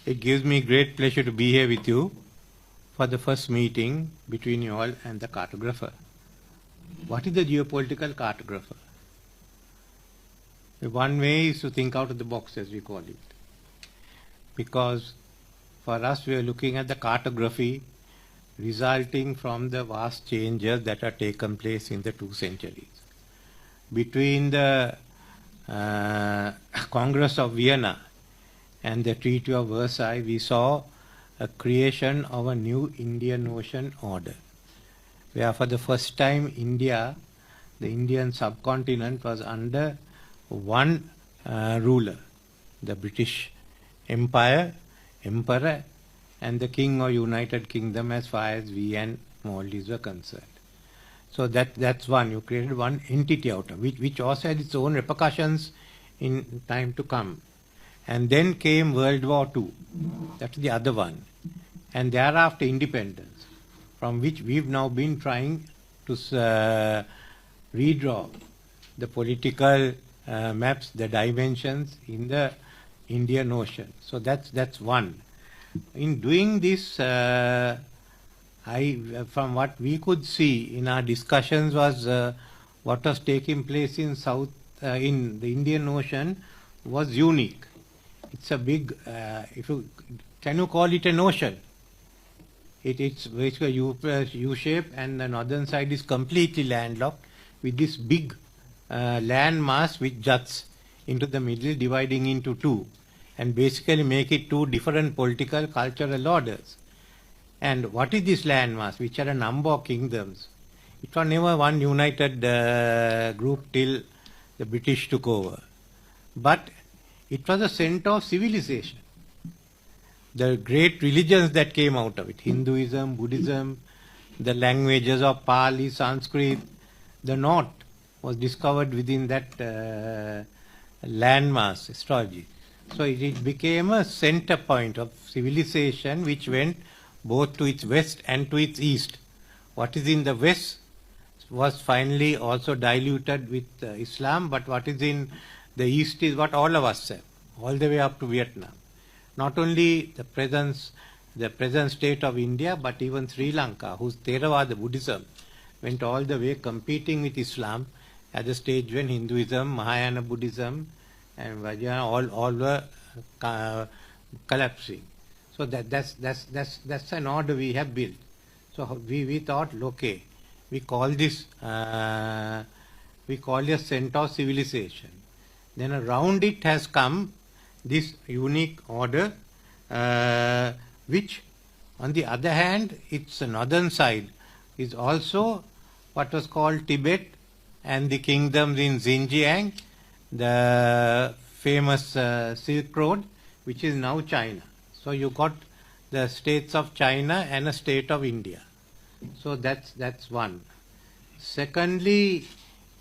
It gives me great pleasure to be here with you for the first meeting between you all and the cartographer. What is the geopolitical cartographer? One way is to think out of the box, as we call it. Because for us, we are looking at the cartography resulting from the vast changes that have taken place in the 2 centuries. Between the Congress of Vienna and the Treaty of Versailles, we saw a creation of a new Indian Ocean order, where for the first time India, the Indian subcontinent, was under one ruler, the British Empire, Emperor, and the King of United Kingdom as far as we and Maldives were concerned. So that's one. You created one entity out of which also had its own repercussions in time to come. And then came World War II. That's the other one. And thereafter independence, from which we've now been trying to redraw the political maps, the dimensions in the Indian Ocean. So that's one. In doing this, from what we could see in our discussions was what was taking place in in the Indian Ocean was unique. It's a big, can you call it an ocean? It's basically U-shape, and the northern side is completely landlocked with this big land mass which juts into the middle, dividing into two, and basically make it two different political cultural orders. And what is this land mass, which are a number of kingdoms? It was never one united group till the British took over. But it was a center of civilization. The great religions that came out of it, Hinduism, Buddhism, the languages of Pali, Sanskrit, the North was discovered within that landmass astrology. So it became a center point of civilization which went both to its west and to its east. What is in the west was finally also diluted with Islam, but what is in the east is what all of us have, all the way up to Vietnam. Not only the present state of India, but even Sri Lanka, whose Theravada Buddhism went all the way competing with Islam at the stage when Hinduism, Mahayana Buddhism, and Vajrayana all were collapsing. So that's an order we have built. So we thought, okay, we call this a center of civilization. Then around it has come this unique order, which on the other hand, its northern side is also what was called Tibet and the kingdoms in Xinjiang, the famous Silk Road, which is now China. So you got the states of China and a state of India. So that's one. Secondly,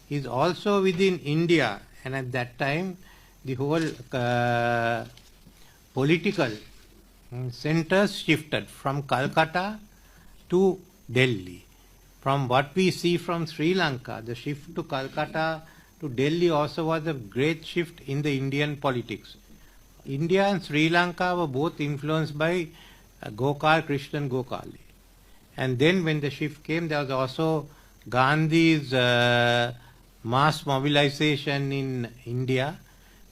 is also within India, and at that time the whole political centers shifted from Calcutta to Delhi. From what we see from Sri Lanka, the shift to Calcutta to Delhi also was a great shift in the Indian politics. India and Sri Lanka were both influenced by Gokal, Krishnan Gokhale. And then when the shift came, there was also Gandhi's mass mobilization in India,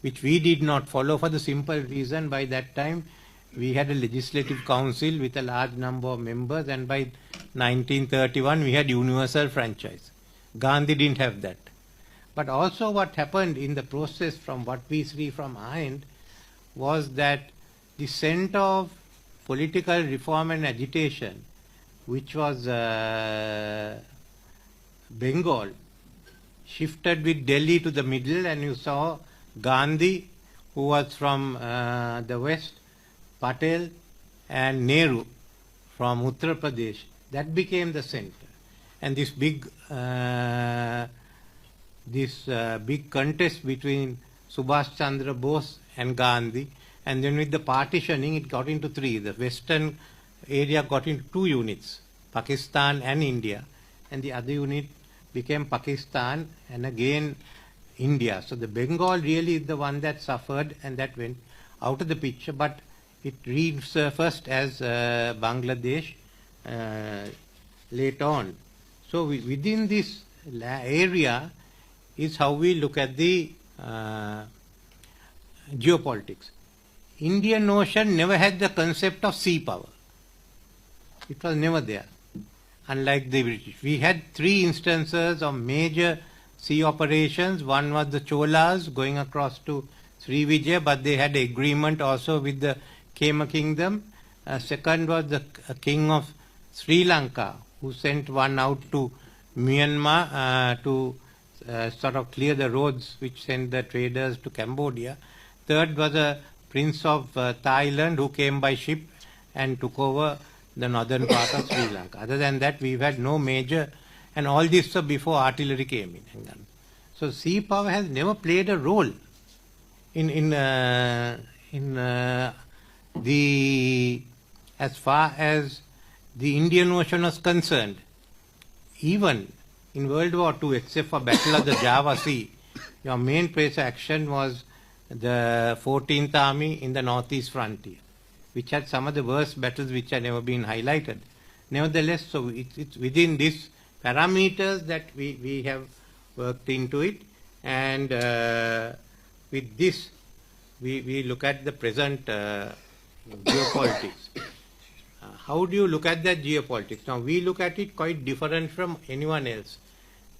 which we did not follow for the simple reason by that time we had a legislative council with a large number of members, and by 1931 we had universal franchise. Gandhi didn't have that. But also what happened in the process from what we see from our end was that the center of political reform and agitation, which was Bengal, shifted with Delhi to the middle, and you saw Gandhi, who was from the west, Patel and Nehru from Uttar Pradesh. That became the center. And this big contest between Subhash Chandra Bose and Gandhi, and then with the partitioning it got into three. The western area got into two units, Pakistan and India, and the other unit became Pakistan and again India. So the Bengal really is the one that suffered and that went out of the picture, but it resurfaced as Bangladesh later on. So within this area is how we look at the geopolitics. Indian Ocean never had the concept of sea power. It was never there, unlike the British. We had 3 instances of major sea operations. One was the Cholas going across to Srivijaya, but they had agreement also with the Khmer kingdom. Second was the king of Sri Lanka, who sent one out to Myanmar to sort of clear the roads which sent the traders to Cambodia. Third was a prince of Thailand who came by ship and took over the northern part of Sri Lanka. Other than that, we've had no major, and all this was before artillery came in. So sea power has never played a role in the, as far as the Indian Ocean was concerned. Even in World War II, except for Battle of the Java Sea, your main place of action was the 14th Army in the northeast frontier, which had some of the worst battles which had never been highlighted. Nevertheless, so it's within these parameters that we have worked into it, and with this we look at the present geopolitics. How do you look at that geopolitics? Now we look at it quite different from anyone else.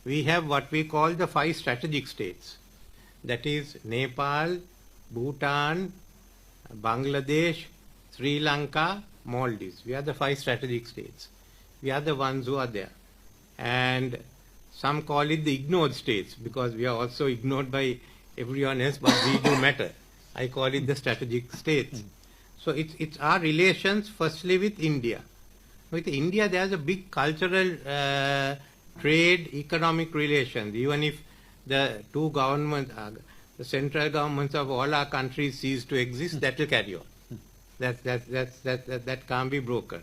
We have what we call the 5 strategic states. That is Nepal, Bhutan, Bangladesh, Sri Lanka, Maldives. We are the 5 strategic states. We are the ones who are there. And some call it the ignored states because we are also ignored by everyone else, but we do matter. I call it the strategic states. So it's our relations firstly with India. With India, there's a big cultural, trade, economic relations. Even if the 2 governments, the central governments of all our countries cease to exist, that will carry on. That can't be broken.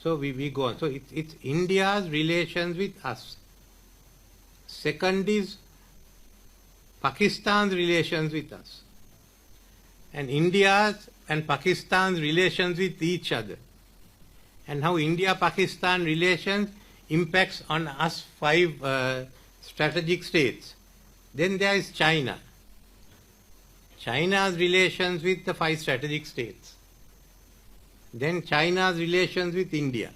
So we go on. So it's India's relations with us. Second is Pakistan's relations with us. And India's and Pakistan's relations with each other. And how India-Pakistan relations impacts on us 5 strategic states. Then there is China. China's relations with the 5 strategic states. Then China's relations with India.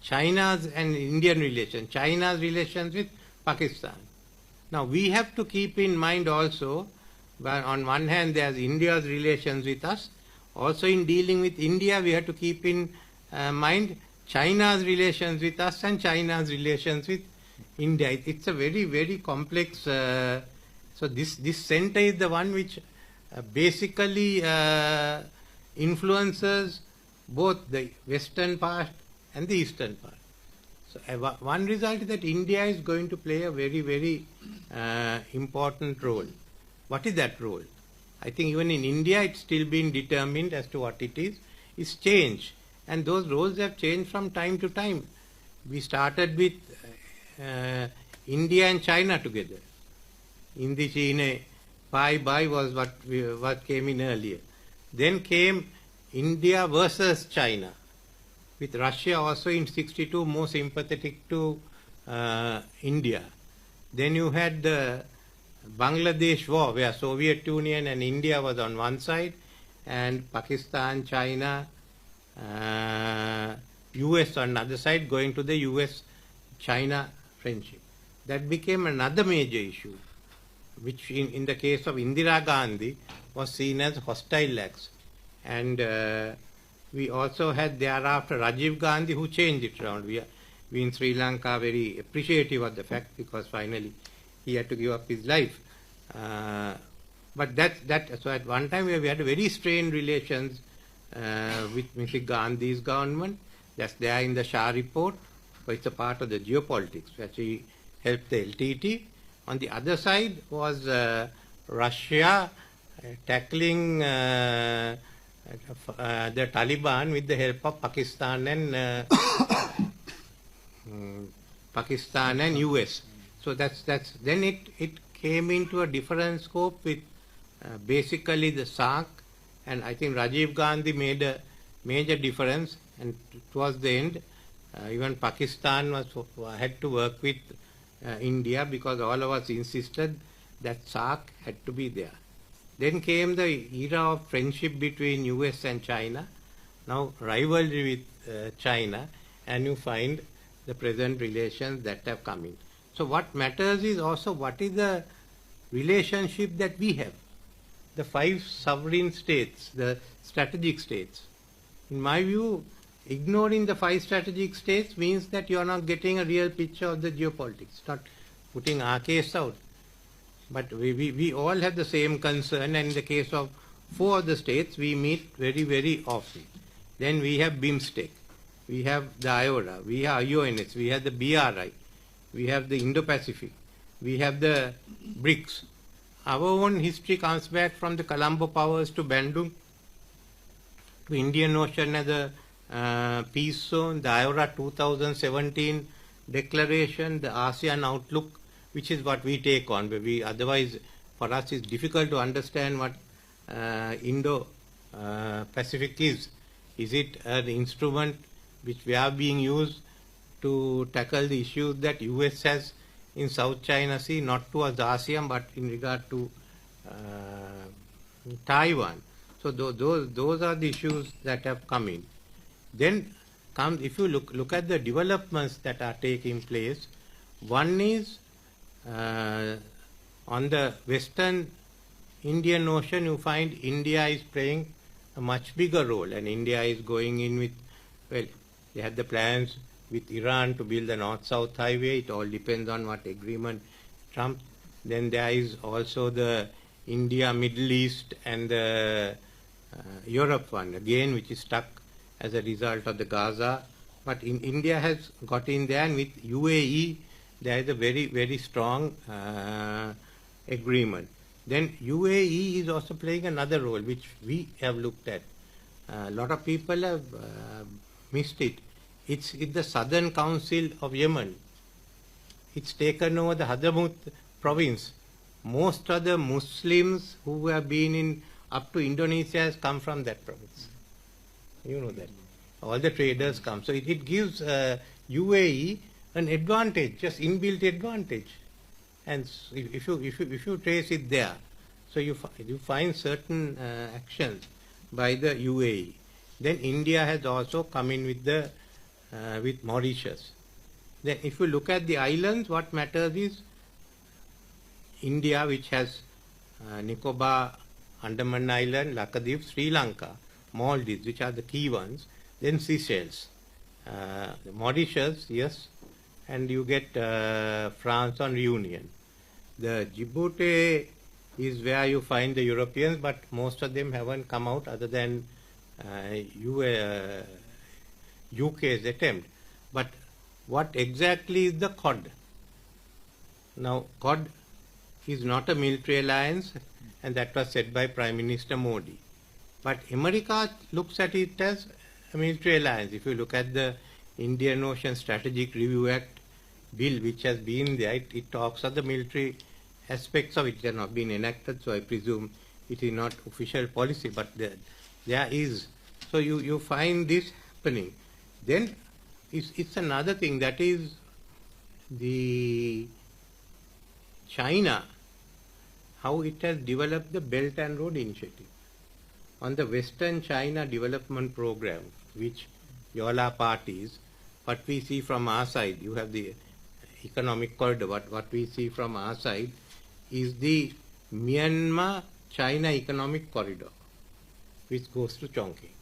China's and Indian relations. China's relations with Pakistan. Now we have to keep in mind also, but on one hand there's India's relations with us. Also in dealing with India, we have to keep in mind China's relations with us and China's relations with India. It's a very, very complex. So this center is the one which basically influences both the western part and the eastern part. So one result is that India is going to play a very, very important role. What is that role? I think even in India it's still being determined as to what it is. It's changed, and those roles have changed from time to time. We started with India and China together. Indi Chine, Pai Bai was what came in earlier. Then came India versus China, with Russia also in '62 more sympathetic to India. Then you had the Bangladesh war, where Soviet Union and India was on one side, and Pakistan, China, US on the other side, going to the US-China friendship. That became another major issue, which in the case of Indira Gandhi was seen as hostile acts. And we also had thereafter Rajiv Gandhi, who changed it around. We in Sri Lanka are very appreciative of the fact, because finally he had to give up his life. But so at one time we had very strained relations with Mr. Gandhi's government. That's there in the Shah report, so it's a part of the geopolitics, which he helped the LTT. On the other side was Russia tackling the Taliban with the help of Pakistan and US. So that's then it came into a different scope with basically the SAARC And I think Rajiv Gandhi made a major difference, and towards the end, even Pakistan had to work with India, because all of us insisted that SAARC had to be there. Then came the era of friendship between US and China, now rivalry with China, and you find the present relations that have come in. So what matters is also what is the relationship that we have. The 5 sovereign states, the strategic states. In my view, ignoring the 5 strategic states means that you are not getting a real picture of the geopolitics, not putting our case out. But we all have the same concern, and in the case of 4 of the states, we meet very, very often. Then we have BIMSTEC, we have the IORA, we have IONS, we have the BRI, we have the Indo-Pacific, we have the BRICS. Our own history comes back from the Colombo Powers to Bandung, to Indian Ocean as a peace zone, the IORA 2017 declaration, the ASEAN outlook, which is what we take on. Otherwise, for us, it's difficult to understand what Indo-Pacific is. Is it an instrument which we are being used to tackle the issues that US has in South China Sea, not towards ASEAN, but in regard to Taiwan? So those are the issues that have come in. Then if you look at the developments that are taking place, one is on the Western Indian Ocean, you find India is playing a much bigger role, and India is going in with, well, they had the plans with Iran to build the North-South highway. It all depends on what agreement Trump. Then there is also the India, Middle East, and the Europe one, again, which is stuck as a result of the Gaza. But India has got in there, and with UAE, there is a very, very strong agreement. Then UAE is also playing another role, which we have looked at. A lot of people have missed it. It's in the Southern Council of Yemen. It's taken over the Hadramaut province. Most of the Muslims who have been up to Indonesia has come from that province. You know that. All the traders come. So it gives UAE an advantage, just inbuilt advantage. And if you trace it there, so you find certain actions by the UAE. Then India has also come in with Mauritius. Then if you look at the islands, what matters is India, which has Nicobar, Andaman Island, Lakshadweep, Sri Lanka, Maldives, which are the key ones. Then Seychelles, Mauritius, yes, and you get France on Reunion. The Djibouti is where you find the Europeans, but most of them haven't come out other than UK's attempt. But what exactly is the Quad? Now, Quad is not a military alliance, and that was said by Prime Minister Modi. But America looks at it as a military alliance. If you look at the Indian Ocean Strategic Review Act bill, which has been there, it talks of the military aspects of it. It has not been enacted, so I presume it is not official policy, but there is. So you find this happening. Then it's another thing, that is the China, how it has developed the Belt and Road Initiative. On the Western China Development Program, which you all are parties, what we see from our side, you have the economic corridor, what we see from our side is the Myanmar-China economic corridor, which goes to Chongqing.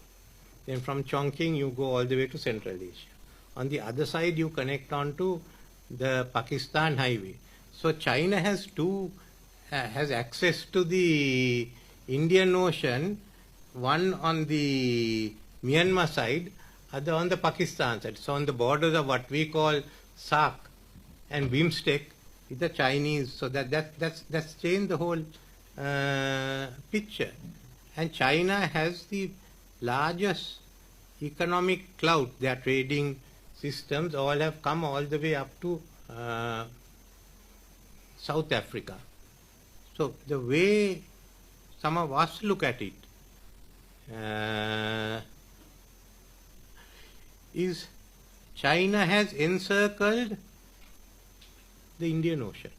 Then from Chongqing, you go all the way to Central Asia. On the other side, you connect on to the Pakistan highway. So China has access to the Indian Ocean, one on the Myanmar side, other on the Pakistan side. So on the borders of what we call SAARC and BIMSTEC is the Chinese. So that's changed the whole picture. And China has the largest economic clout. Their trading systems all have come all the way up to South Africa. So the way some of us look at it, is China has encircled the Indian Ocean.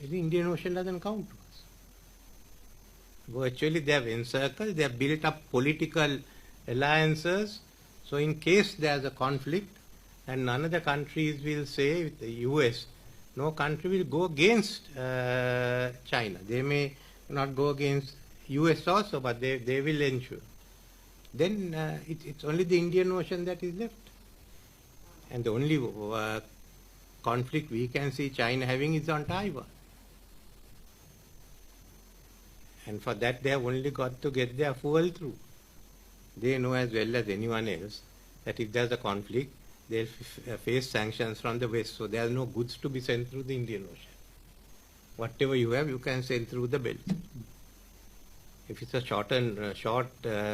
The Indian Ocean doesn't count to us. Virtually they have encircled, they have built up political alliances. So in case there is a conflict, and none of the countries will say, with the US, no country will go against China. They may not go against US also, but they will ensure. Then it's only the Indian Ocean that is left. And the only conflict we can see China having is on Taiwan. And for that they have only got to get their fuel through. They know as well as anyone else that if there's a conflict, they'll face sanctions from the West. So there are no goods to be sent through the Indian Ocean. Whatever you have, you can send through the belt. If it's a short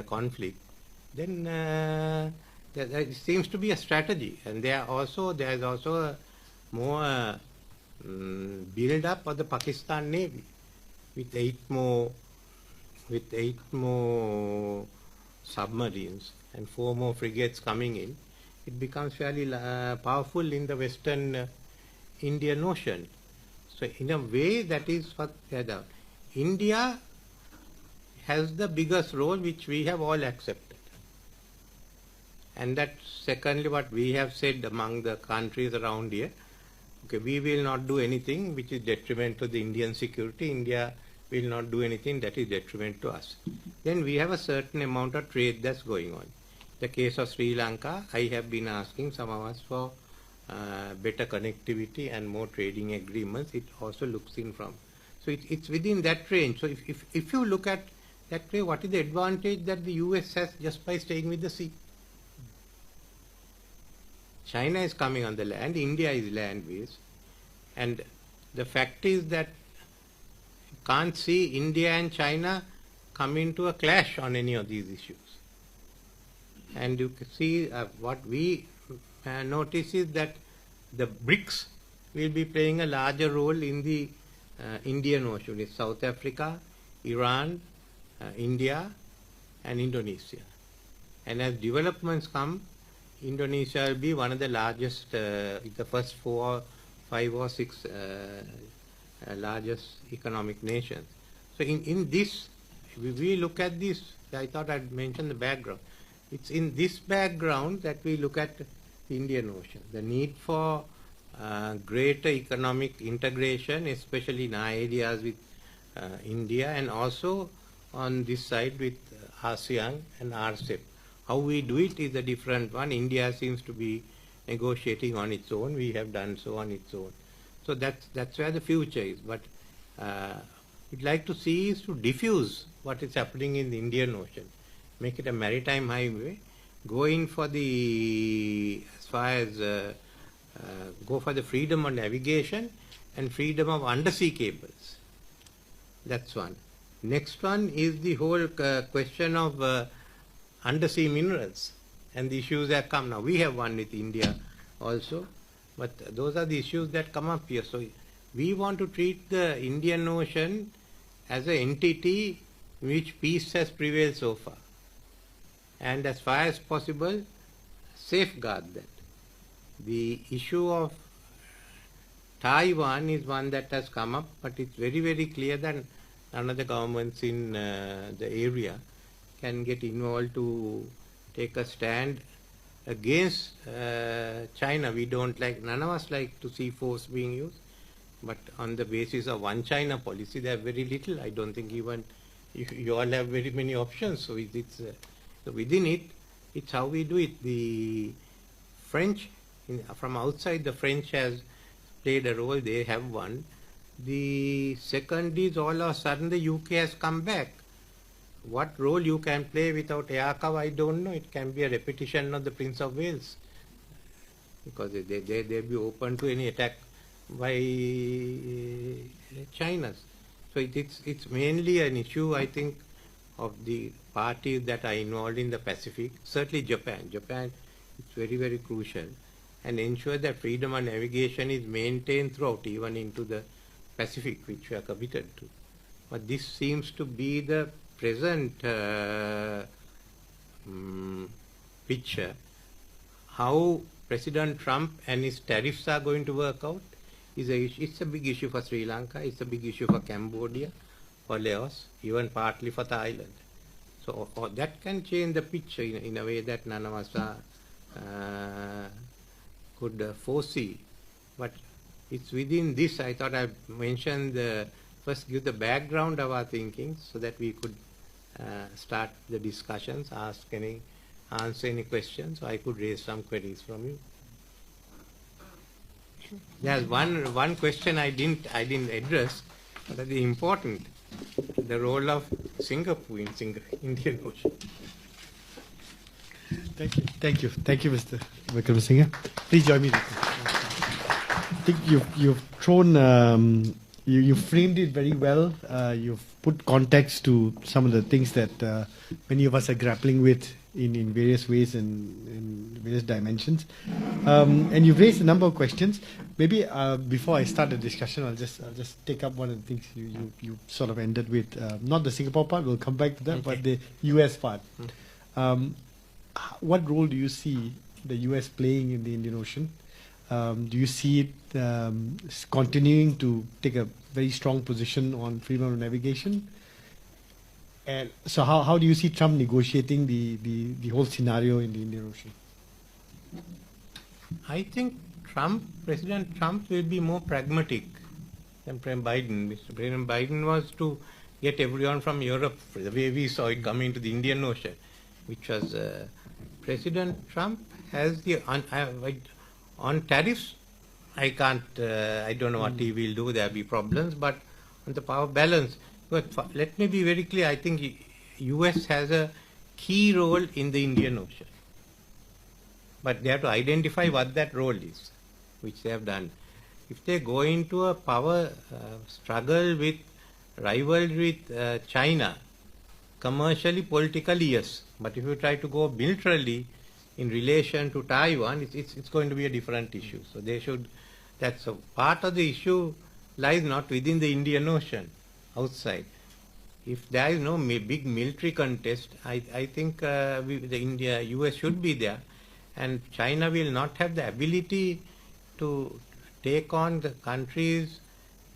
conflict, then there seems to be a strategy. And there's also a more build up of the Pakistan Navy with eight more submarines and 4 more frigates coming in. It becomes fairly powerful in the Western Indian Ocean. So in a way, that is what India has the biggest role, which we have all accepted. And that's secondly what we have said among the countries around here. Okay, we will not do anything which is detrimental to the Indian security. India will not do anything that is detrimental to us. Then we have a certain amount of trade that's going on. The case of Sri Lanka, I have been asking some of us for better connectivity and more trading agreements. It also looks in from. So it's within that range. So if you look at that way, what is the advantage that the US has just by staying with the sea? China is coming on the land, India is land-based, and the fact is that you can't see India and China come into a clash on any of these issues. And you can see what we notice is that the BRICS will be playing a larger role in the Indian Ocean. It's South Africa, Iran, India, and Indonesia. And as developments come, Indonesia will be one of the largest, the first 4, 5 or 6 largest economic nations. So in this, we look at this, I thought I'd mention the background. It's in this background that we look at the Indian Ocean, the need for greater economic integration, especially in our areas with India, and also on this side with ASEAN and RCEP. How we do it is a different one. India seems to be negotiating on its own. We have done so on its own. So that's where the future is. But we'd like to see is to diffuse what is happening in the Indian Ocean, make it a maritime highway, go in for the, as far as, go for the freedom of navigation and freedom of undersea cables. That's one. Next one is the whole question of undersea minerals and the issues that come now. We have one with India also, but those are the issues that come up here. So we want to treat the Indian Ocean as an entity in which peace has prevailed so far, and as far as possible safeguard that. The issue of Taiwan is one that has come up, but it's very, very clear that none of the governments in the area can get involved to take a stand against China. We don't like, none of us like to see force being used, but on the basis of one China policy, they have very little. I don't think even you all have very many options. So it's so within it, it's how we do it. The French, from outside, the French has played a role. They have won. The second is all of a sudden the UK has come back. What role you can play without air cover, I don't know. It can be a repetition of the Prince of Wales, because they'll be open to any attack by China. So it's mainly an issue, I think, of the parties that are involved in the Pacific. Certainly Japan. Japan is very, very crucial, and ensure that freedom of navigation is maintained throughout, even into the Pacific, which we are committed to. But this seems to be the present picture, how President Trump and his tariffs are going to work out it's a big issue for Sri Lanka, it's a big issue for Cambodia, for Laos, even partly for Thailand. So that can change the picture in a way that none of us could foresee. But it's within this, I thought I'd mention first give the background of our thinking so that we could start the discussions, answer any questions, so I could raise some queries from you. There's one question I didn't address, but that is important: the role of Singapore in Indian Ocean. Thank you, Mr. Wickremesinghe. Please join me. I think you've thrown, you framed it very well. You've put context to some of the things that many of us are grappling with in various ways and in various dimensions. And you've raised a number of questions. Maybe before I start the discussion, I'll just take up one of the things you sort of ended with. Not the Singapore part, we'll come back to that, but the US part. What role do you see the US playing in the Indian Ocean? Do you see it continuing to take a very strong position on freedom of navigation? And so how do you see Trump negotiating the whole scenario in the Indian Ocean? I think President Trump will be more pragmatic than President Biden. President Biden was to get everyone from Europe, the way we saw it coming into the Indian Ocean, which was President Trump has the on tariffs. I don't know what he will do. There will be problems, but on the power balance. But let me be very clear. I think US has a key role in the Indian Ocean, but they have to identify what that role is, which they have done. If they go into a power struggle with rivalry with China, commercially, politically, yes. But if you try to go militarily in relation to Taiwan, it's going to be a different issue. So they should. That's a part of the issue lies not within the Indian Ocean, outside. If there is no big military contest, I think the US should be there, and China will not have the ability to take on the countries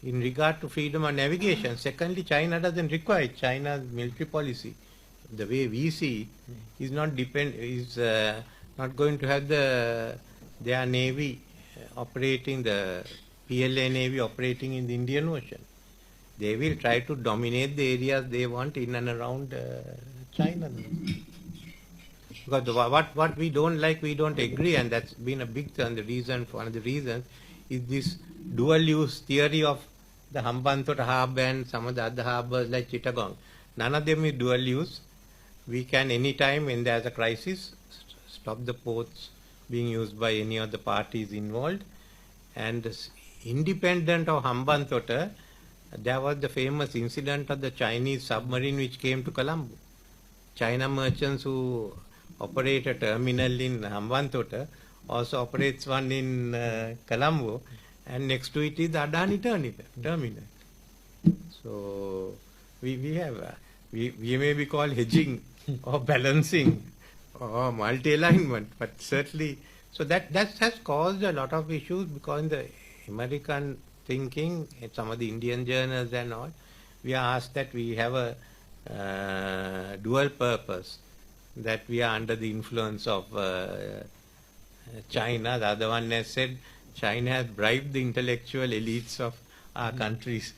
in regard to freedom of navigation. Secondly, China doesn't require it. China's military policy, the way we see, is not going to have their navy operating, the PLA navy operating in the Indian Ocean. They will try to dominate the areas they want in and around China. Because what we don't like, we don't agree, and that's been a big one of the reasons is this dual-use theory of the Hambantota harbour and some of the other harbours like Chittagong. None of them is dual-use. We can, anytime when there's a crisis, stop the ports being used by any of the parties involved. And independent of Hambantota, there was the famous incident of the Chinese submarine which came to Colombo. China merchants who operate a terminal in Hambantota also operates one in Colombo, and next to it is the Adani terminal. So we may be called hedging or balancing or multi-alignment, but certainly, so that has caused a lot of issues, because in the American thinking, in some of the Indian journals and all, we are asked that we have a dual purpose, that we are under the influence of China. The other one has said China has bribed the intellectual elites of our countries.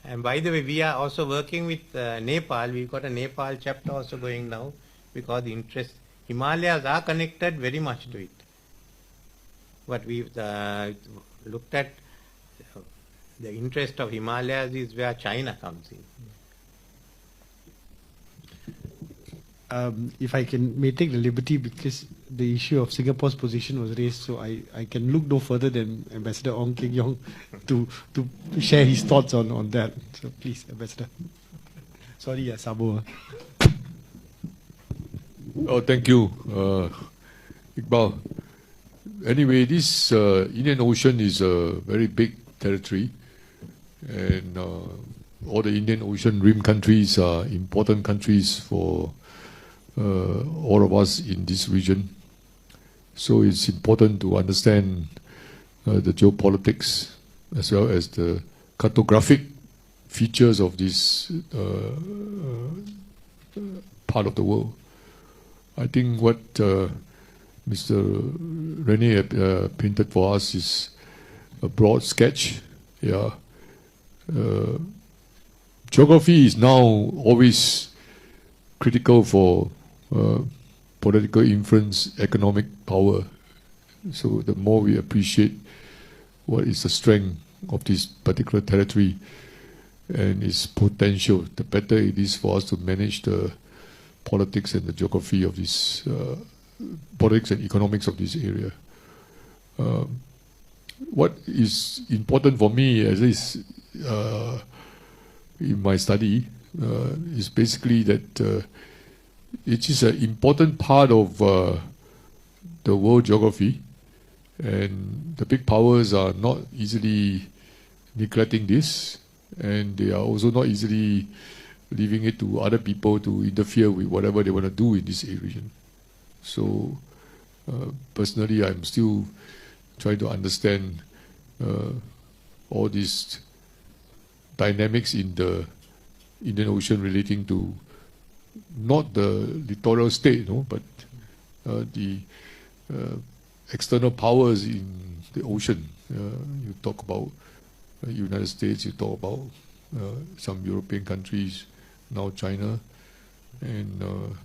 And by the way, we are also working with Nepal. We've got a Nepal chapter also going now, because the Himalayas are connected very much to it. But we've looked at the interest of Himalayas is where China comes in. If I may take the liberty, because the issue of Singapore's position was raised, so I can look no further than Ambassador Ong Keng Yong to share his thoughts on that. So please, Ambassador. Sorry, Sabo. Oh, thank you, Iqbal. Anyway, this Indian Ocean is a very big territory, and all the Indian Ocean rim countries are important countries for all of us in this region. So it's important to understand the geopolitics as well as the cartographic features of this part of the world. I think what Mr. Rene painted for us is a broad sketch. Yeah. Geography is now always critical for political influence, economic power. So the more we appreciate what is the strength of this particular territory and its potential, the better it is for us to manage the politics and the geography of this, politics and economics of this area. What is important for me as is in my study is basically that it is an important part of the world geography, and the big powers are not easily neglecting this, and they are also not easily leaving it to other people to interfere with whatever they want to do in this region. So personally, I'm still trying to understand all these dynamics in the Indian Ocean relating to not the littoral state, but the external powers in the ocean. You talk about United States, you talk about some European countries, now China, and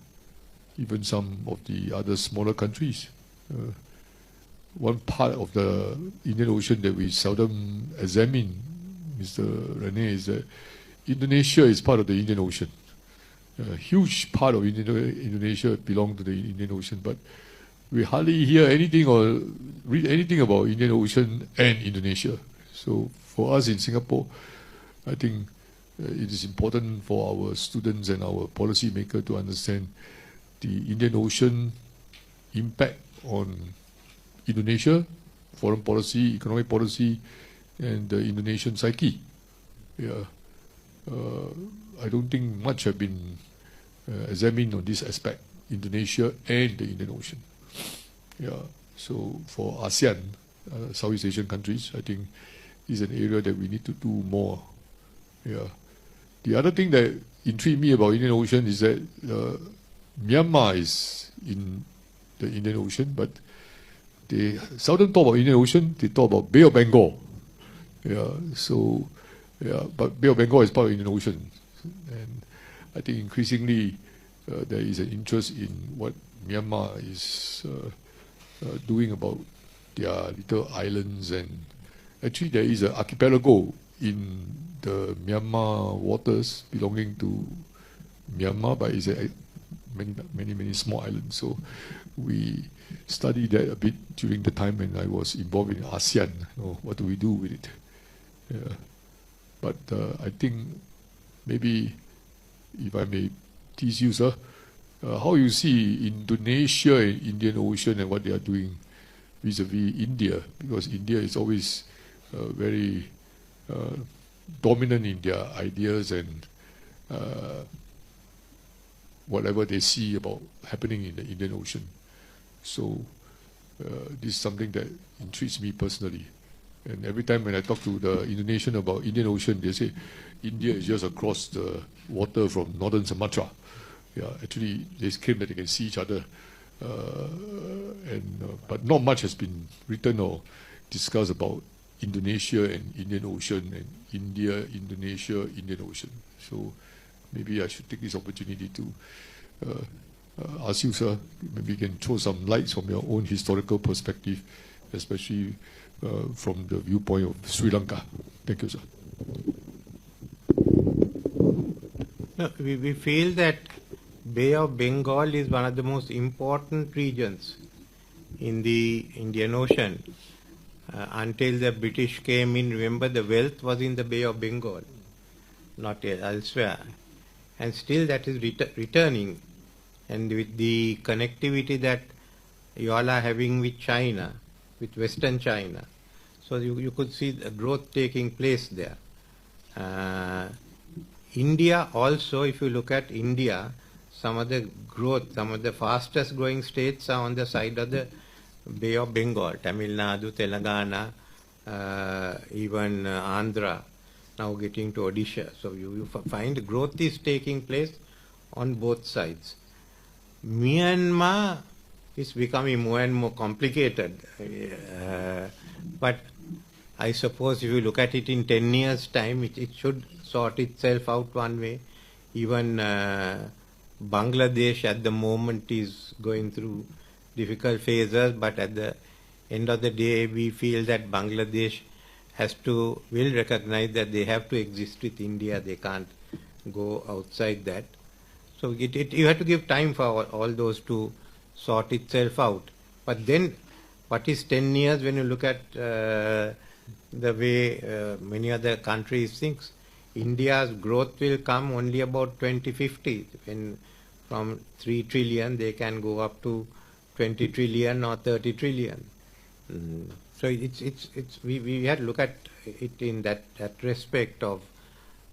even some of the other smaller countries. One part of the Indian Ocean that we seldom examine, Mr. Rene, is that Indonesia is part of the Indian Ocean. A huge part of Indonesia belongs to the Indian Ocean, but we hardly hear anything or read anything about Indian Ocean and Indonesia. So for us in Singapore, I think it is important for our students and our policy makers to understand the Indian Ocean impact on Indonesia, foreign policy, economic policy, and the Indonesian psyche. Yeah. I don't think much have been examined on this aspect, Indonesia and the Indian Ocean. Yeah. So for ASEAN, Southeast Asian countries, I think is an area that we need to do more. Yeah. The other thing that intrigued me about Indian Ocean is that Myanmar is in the Indian Ocean, but they seldom talk about Indian Ocean. They talk about Bay of Bengal. Yeah. So, yeah, but Bay of Bengal is part of Indian Ocean, and I think increasingly there is an interest in what Myanmar is doing about their little islands, and actually there is an archipelago in the Myanmar waters belonging to Myanmar, but it's many small islands. So we studied that a bit during the time when I was involved in ASEAN. What do we do with it? Yeah. But I think maybe, if I may tease you, sir, how you see Indonesia and Indian Ocean and what they are doing vis-a-vis India, because India is always very dominant in their ideas and whatever they see about happening in the Indian Ocean. So this is something that intrigues me personally. And every time when I talk to the Indonesian about Indian Ocean, they say India is just across the water from northern Sumatra. Yeah, actually they claim that they can see each other, but not much has been written or discussed about Indonesia and Indian Ocean and India, Indonesia, Indian Ocean. So maybe I should take this opportunity to ask you, sir, maybe you can throw some lights from your own historical perspective, especially from the viewpoint of Sri Lanka. Thank you, sir. No, we feel that Bay of Bengal is one of the most important regions in the Indian Ocean. Until the British came in, remember, the wealth was in the Bay of Bengal, not elsewhere. And still that is returning. And with the connectivity that you all are having with China, with Western China, so you could see the growth taking place there. India also, if you look at India, some of the growth, some of the fastest growing states are on the side of the Bay of Bengal, Tamil Nadu, Telangana, even Andhra, now getting to Odisha. So you find growth is taking place on both sides. Myanmar is becoming more and more complicated, but I suppose if you look at it in 10 years' time, it should sort itself out one way. Even Bangladesh at the moment is going through difficult phases, but at the end of the day, we feel that Bangladesh will recognize that they have to exist with India. They can't go outside that. So you have to give time for all those to sort itself out. But then, what is 10 years when you look at the way many other countries think? India's growth will come only about 2050, when from 3 trillion they can go up to 20 trillion or 30 trillion. So we have to look at it in that respect of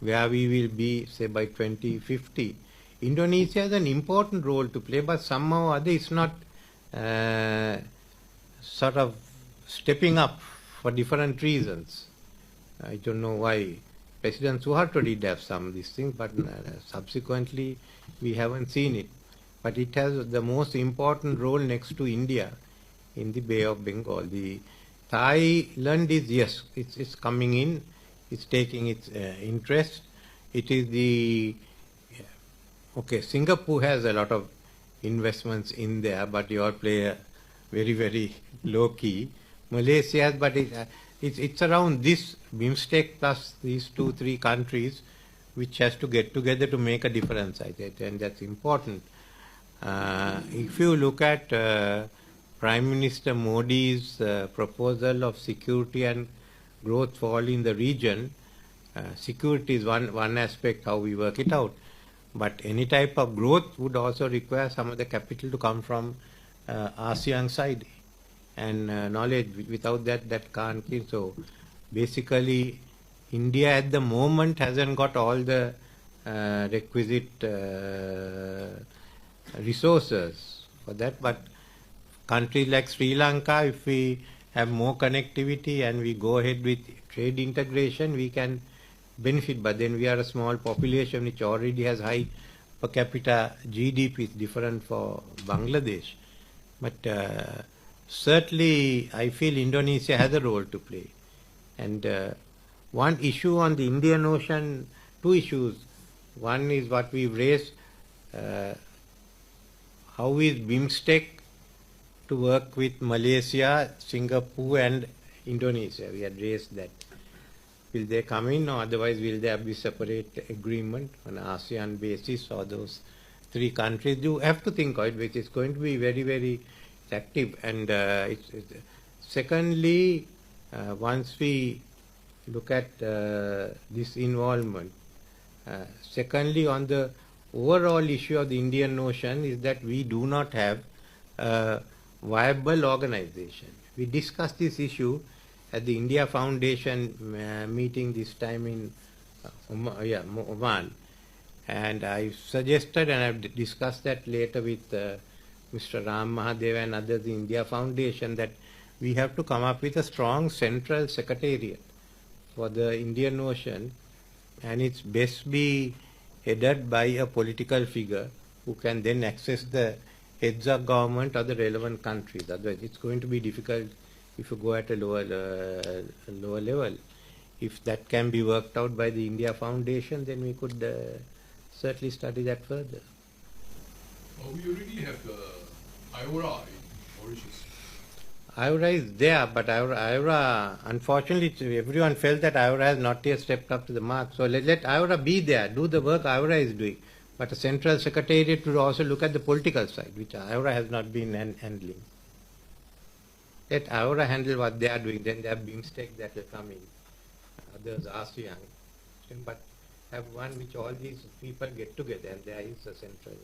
where we will be, say, by 2050. Indonesia has an important role to play, but somehow or other it's not sort of stepping up for different reasons. I don't know why. President Suharto did have some of these things, but subsequently we haven't seen it. But it has the most important role next to India in the Bay of Bengal. The Thailand is, yes, it's coming in, it's taking its interest. It is okay, Singapore has a lot of investments in there, but you all play a very, very low key. Malaysia has, but it's around this BIMSTEC plus these 2-3 countries which has to get together to make a difference, I think, and that's important. If you look at Prime Minister Modi's proposal of security and growth for all in the region, security is one aspect how we work it out. But any type of growth would also require some of the capital to come from ASEAN side, and knowledge. Without that can't be. So basically, India at the moment hasn't got all the requisite resources for that. But countries like Sri Lanka, if we have more connectivity and we go ahead with trade integration, we can benefit. But then we are a small population which already has high per capita GDP. It's different for Bangladesh. But certainly I feel Indonesia has a role to play. And one issue on the Indian Ocean, 2 issues. One is what we've raised, how is BIMSTEC to work with Malaysia, Singapore and Indonesia. We had raised that. Will they come in, or otherwise will there be separate agreement on ASEAN basis, or those 3 countries? You have to think of it, which is going to be very, very active. And secondly, once we look at this involvement, secondly, on the overall issue of the Indian Ocean is that we do not have a viable organization. We discussed this issue at the India Foundation meeting this time in Oman, and I suggested, and I've discussed that later with Mr. Ram Mahadev and others in India Foundation, that we have to come up with a strong central secretariat for the Indian Ocean, and it's best be headed by a political figure who can then access the heads of government of the relevant countries. Otherwise, it's going to be difficult if you go at a lower level. If that can be worked out by the India Foundation, then we could certainly study that further. We already have IORA in Mauritius. IORA is there, but IORA, unfortunately, everyone felt that IORA has not yet stepped up to the mark. So let IORA be there, do the work IORA is doing. But a central secretariat would also look at the political side, which IORA has not been handling. Let IORA handle what they are doing, then they have BIMSTEC that will come in. Others ASEAN. But have one which all these people get together, and there is a central